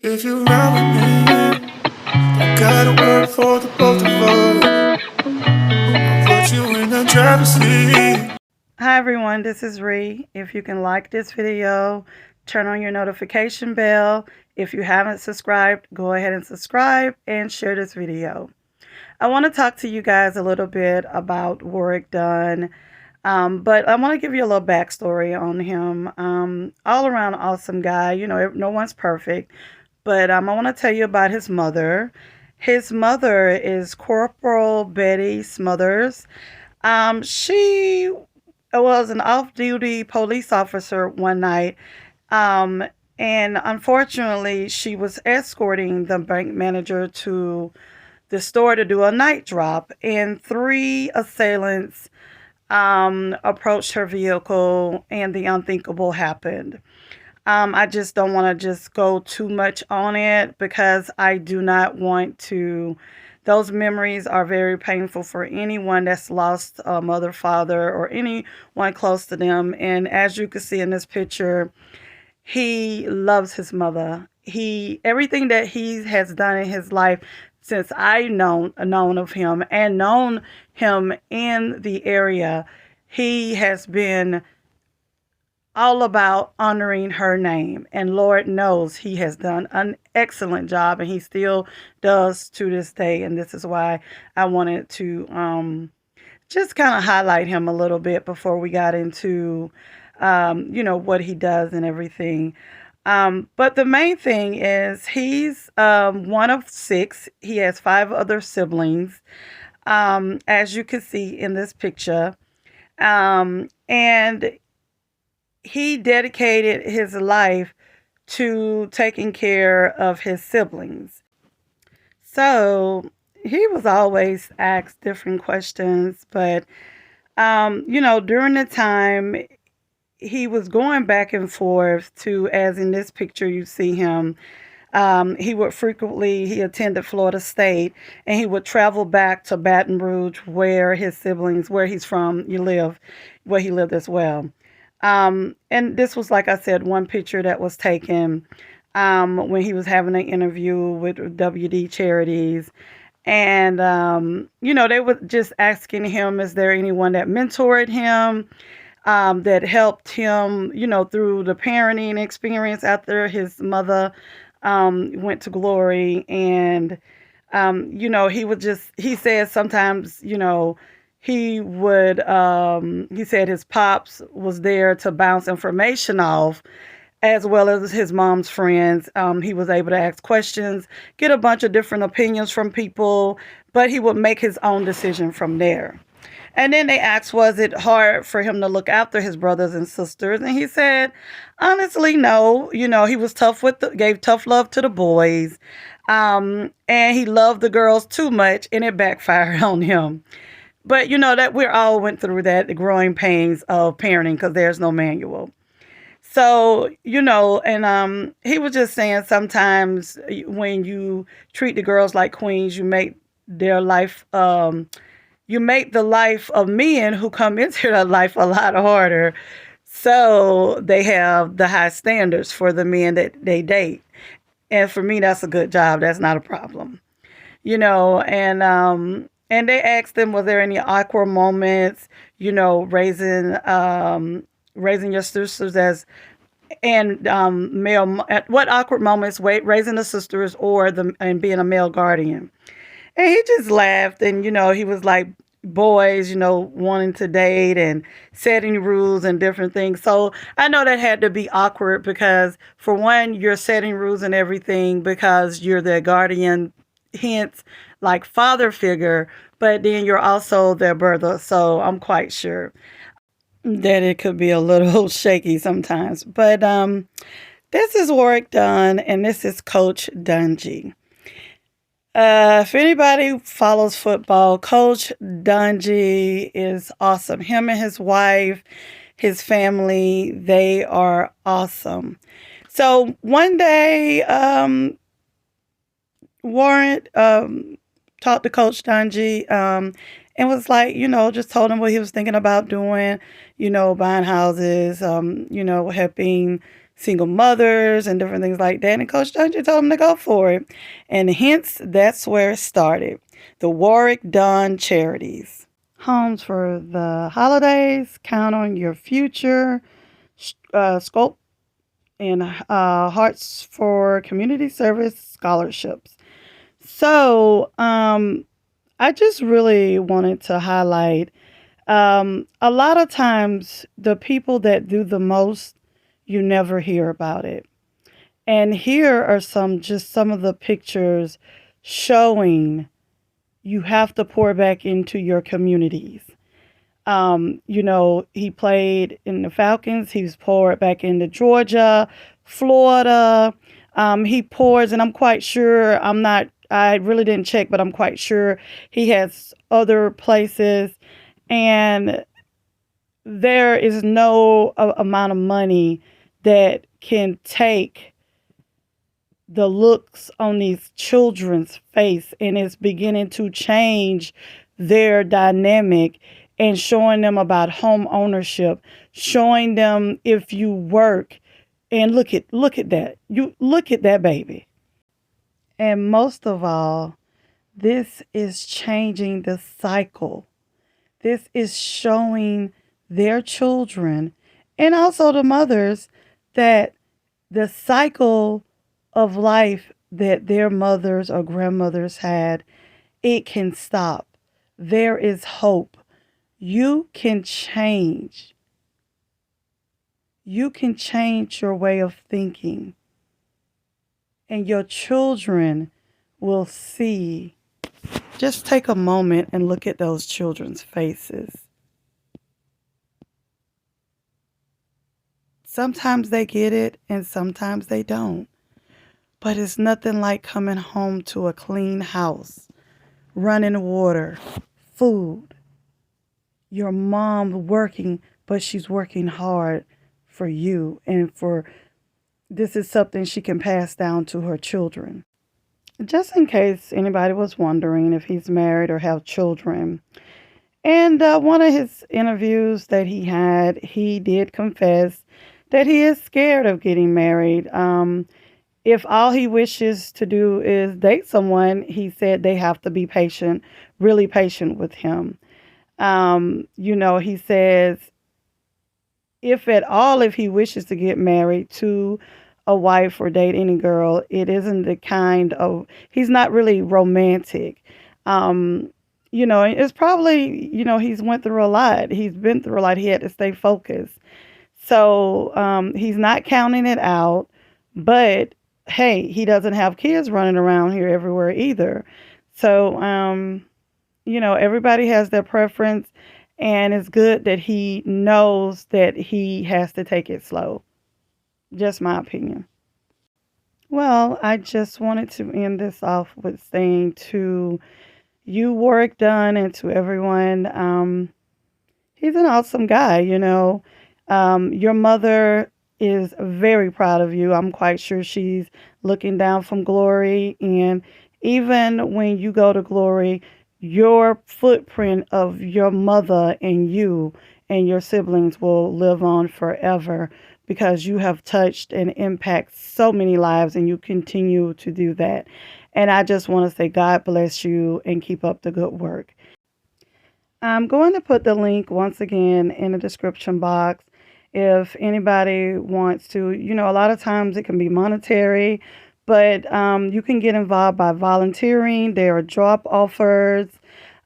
If you ride with me, I gotta work for the both of us. I'll put you in the driver's seat. Hi everyone, this is Ree. If you can like this video, turn on your notification bell. If you haven't subscribed, go ahead and subscribe and share this video. I want to talk to you guys a little bit about Warrick Dunn, but I want to give you a little backstory on him. All around awesome guy. You know, no one's perfect, but I want to tell you about his mother. His mother is Corporal Betty Smothers. She was an off-duty police officer one night, and unfortunately, she was escorting the bank manager to the store to do a night drop, and three assailants approached her vehicle, and the unthinkable happened. I just don't want to just go too much on it because I do not want to. Those memories are very painful for anyone that's lost a mother, father, or anyone close to them. And as you can see in this picture, he loves his mother. Everything that he has done in his life since I known of him and known him in the area, he has been all about honoring her name. And Lord knows he has done an excellent job, and he still does to this day. And this is why I wanted to just kind of highlight him a little bit before we got into, what he does and everything. But the main thing is he's one of six. He has five other siblings, as you can see in this picture. And he dedicated his life to taking care of his siblings. So he was always asked different questions, but during the time he was going back and forth to, as in this picture you see him, he attended Florida State, and he would travel back to Baton Rouge where he's from, where he lived as well. And this was, like I said, one picture that was taken when he was having an interview with WD Charities. And, they were just asking him, is there anyone that mentored him, that helped him, through the parenting experience after his mother went to glory. And, he said sometimes, he said his pops was there to bounce information off, as well as his mom's friends. He was able to ask questions, get a bunch of different opinions from people, but he would make his own decision from there. And then they asked, was it hard for him to look after his brothers and sisters? And he said, honestly, no. He was gave tough love to the boys. And he loved the girls too much, and it backfired on him. But that we all went through that, the growing pains of parenting, because there's no manual. So, and he was just saying sometimes when you treat the girls like queens, you make their life, you make the life of men who come into their life a lot harder. So they have the high standards for the men that they date. And for me, that's a good job. That's not a problem. And they asked them, was there any awkward moments, raising your sisters what awkward moments raising the sisters and being a male guardian? And he just laughed, and, he was like, boys, wanting to date and setting rules and different things. So I know that had to be awkward because, for one, you're setting rules and everything because you're their guardian, hence like father figure, but then you're also their brother. So I'm quite sure that it could be a little shaky sometimes. But this is Warrick Dunn, and this is Coach Dungy. If anybody follows football, Coach Dungy is awesome. Him and his wife, his family, they are awesome. So one day, Warren talked to Coach Dungy and was like, just told him what he was thinking about doing, buying houses, helping single mothers and different things like that. And Coach Dunn just told him to go for it. And hence, that's where it started. The Warrick Dunn Charities. Homes for the holidays, count on your future, scope, and Hearts for Community Service scholarships. So, I just really wanted to highlight a lot of times the people that do the most, you never hear about it. And here are some of the pictures showing you have to pour back into your communities. He played in the Falcons. He's poured back into Georgia, Florida. He pours, and I'm quite sure, I really didn't check, but I'm quite sure he has other places. And there is no amount of money that can take the looks on these children's face, and it's beginning to change their dynamic and showing them about home ownership, showing them if you work, and look at that. You look at that baby. And most of all, this is changing the cycle. This is showing their children and also the mothers that the cycle of life that their mothers or grandmothers had, it can stop. There is hope. You can change. You can change your way of thinking. And your children will see. Just take a moment and look at those children's faces. Sometimes they get it and sometimes they don't. But it's nothing like coming home to a clean house, running water, food. Your mom working, but she's working hard for you and this is something she can pass down to her children. Just in case anybody was wondering if he's married or have children. And one of his interviews that he had, he did confess that he is scared of getting married. If all he wishes to do is date someone, he said they have to be patient, really patient with him. He says, if he wishes to get married to a wife or date any girl, it isn't the kind of, he's not really romantic. It's probably, he's went through a lot. He's been through a lot. He had to stay focused. So he's not counting it out, but hey, he doesn't have kids running around here everywhere either. So, everybody has their preference, and it's good that he knows that he has to take it slow. Just my opinion. Well, I just wanted to end this off with saying to you, Warrick Dunn, and to everyone, he's an awesome guy, Your mother is very proud of you. I'm quite sure she's looking down from glory. And even when you go to glory, your footprint of your mother and you and your siblings will live on forever because you have touched and impacted so many lives and you continue to do that. And I just want to say God bless you and keep up the good work. I'm going to put the link once again in the description box. If anybody wants to, a lot of times it can be monetary, but you can get involved by volunteering. There are drop offers.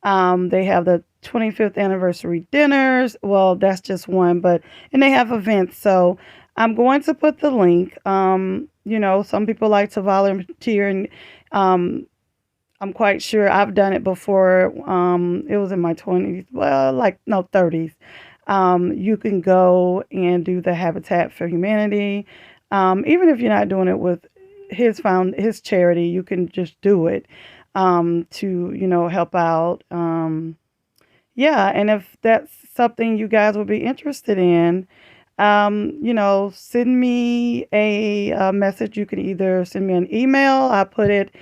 They have the 25th anniversary dinners. Well, that's just one, and they have events. So I'm going to put the link. Some people like to volunteer, and I'm quite sure I've done it before. It was in my 20s, 30s. You can go and do the Habitat for Humanity. Even if you're not doing it with his charity, you can just do it to, help out. And if that's something you guys would be interested in, send me a message. You can either send me an email. I put it,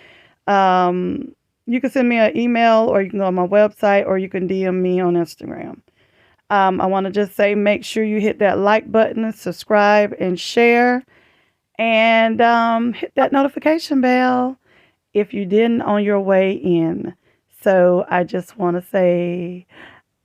you can send me an email, or you can go on my website, or you can DM me on Instagram. I want to just say, make sure you hit that like button, subscribe, and share. and hit that notification bell if you didn't on your way in. So I just want to say,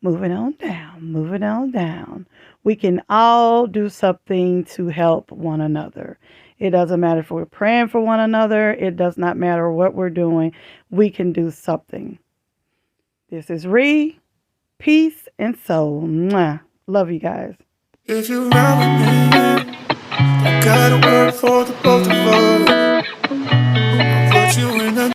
moving on down, moving on down. We can all do something to help one another. It doesn't matter if we're praying for one another. It does not matter what we're doing. We can do something. This is Ree. Peace and soul. Mwah. Love you guys. If you ride with me, I gotta work for the both of us. I'll put you in a